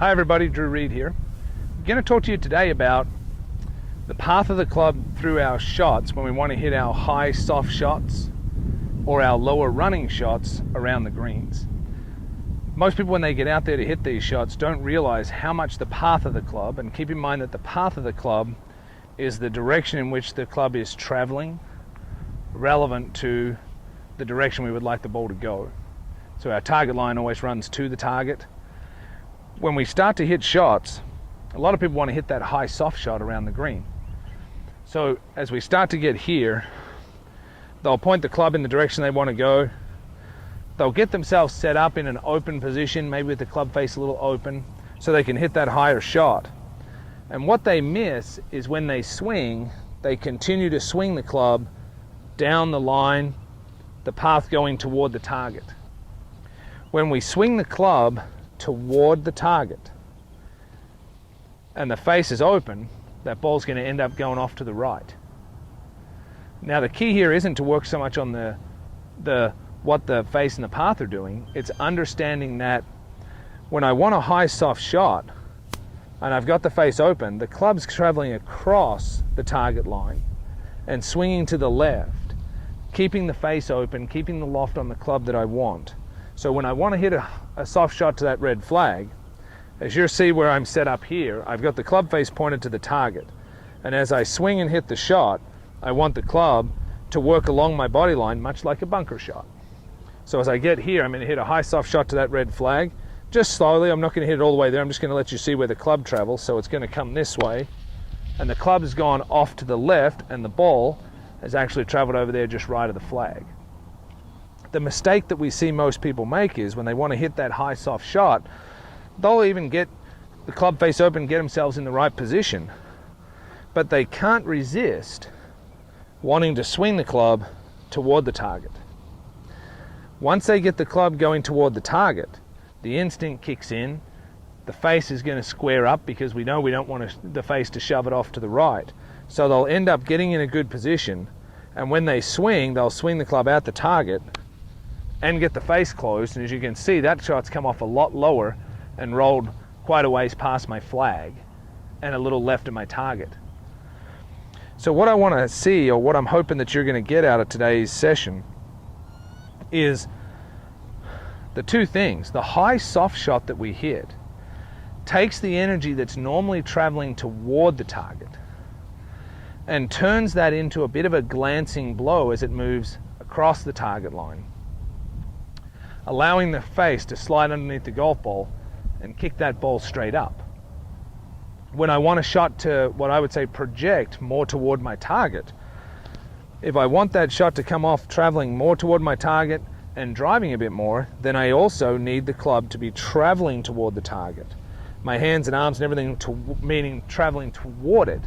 Hi everybody, Drew Reed here. I'm going to talk to you today about the path of the club through our shots when we want to hit our high soft shots or our lower running shots around the greens. Most people when they get out there to hit these shots don't realize how much the path of the club, and keep in mind that the path of the club is the direction in which the club is traveling, relevant to the direction we would like the ball to go. So our target line always runs to the target. When we start to hit shots, a lot of people want to hit that high soft shot around the green. So as we start to get here, they'll point the club in the direction they want to go. They'll get themselves set up in an open position, maybe with the club face a little open, so they can hit that higher shot. And what they miss is when they swing, they continue to swing the club down the line, the path going toward the target. When we swing the club toward the target and the face is open, that ball's going to end up going off to the right. Now the key here isn't to work so much on what the face and the path are doing. It's understanding that when I want a high soft shot and I've got the face open, the club's traveling across the target line and swinging to the left, keeping the face open, keeping the loft on the club that I want. So when I want to hit a soft shot to that red flag, as you see where I'm set up here, I've got the club face pointed to the target. And as I swing and hit the shot, I want the club to work along my body line, much like a bunker shot. So as I get here, I'm going to hit a high soft shot to that red flag. Just slowly, I'm not going to hit it all the way there. I'm just going to let you see where the club travels. So it's going to come this way. And the club has gone off to the left, and the ball has actually traveled over there just right of the flag. The mistake that we see most people make is when they want to hit that high soft shot, they'll even get the club face open, get themselves in the right position, but they can't resist wanting to swing the club toward the target. Once they get the club going toward the target, the instinct kicks in. The face is going to square up because we know we don't want the face to shove it off to the right. So they'll end up getting in a good position, and when they swing, they'll swing the club at the target and get the face closed. And as you can see, that shot's come off a lot lower and rolled quite a ways past my flag and a little left of my target. So what I want to see, or what I'm hoping that you're going to get out of today's session, is the two things. The high soft shot that we hit takes the energy that's normally traveling toward the target and turns that into a bit of a glancing blow as it moves across the target line, allowing the face to slide underneath the golf ball and kick that ball straight up. When I want a shot to, what I would say, project more toward my target, if I want that shot to come off traveling more toward my target and driving a bit more, then I also need the club to be traveling toward the target. My hands and arms and everything, meaning traveling toward it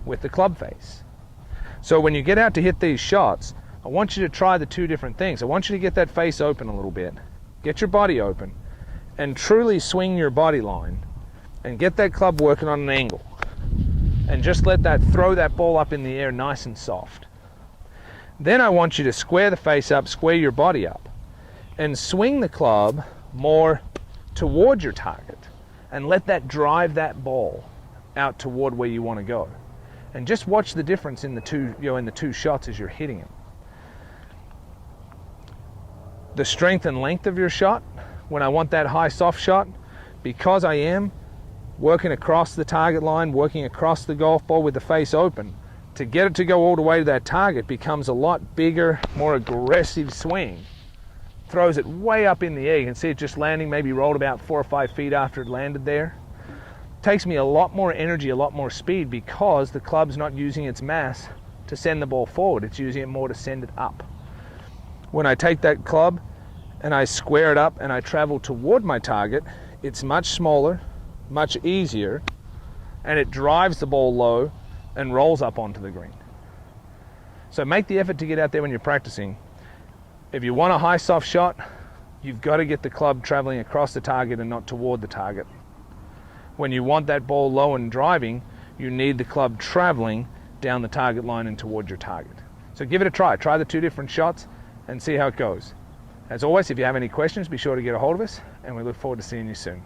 with the club face. So when you get out to hit these shots, I want you to try the two different things. I want you to get that face open a little bit, get your body open, and truly swing your body line and get that club working on an angle. And just let that, throw that ball up in the air nice and soft. Then I want you to square the face up, square your body up, and swing the club more toward your target and let that drive that ball out toward where you want to go. And just watch the difference in the two shots as you're hitting them. The strength and length of your shot, when I want that high soft shot, because I am working across the target line, working across the golf ball with the face open, to get it to go all the way to that target becomes a lot bigger, more aggressive swing. Throws it way up in the air. You can see it just landing, maybe rolled about 4 or 5 feet after it landed there. Takes me a lot more energy, a lot more speed, because the club's not using its mass to send the ball forward. It's using it more to send it up. When I take that club and I square it up and I travel toward my target, it's much smaller, much easier, and it drives the ball low and rolls up onto the green. So make the effort to get out there when you're practicing. If you want a high soft shot, you've got to get the club traveling across the target and not toward the target. When you want that ball low and driving, you need the club traveling down the target line and toward your target. So give it a try. Try the two different shots and see how it goes. As always, if you have any questions, be sure to get a hold of us, and we look forward to seeing you soon.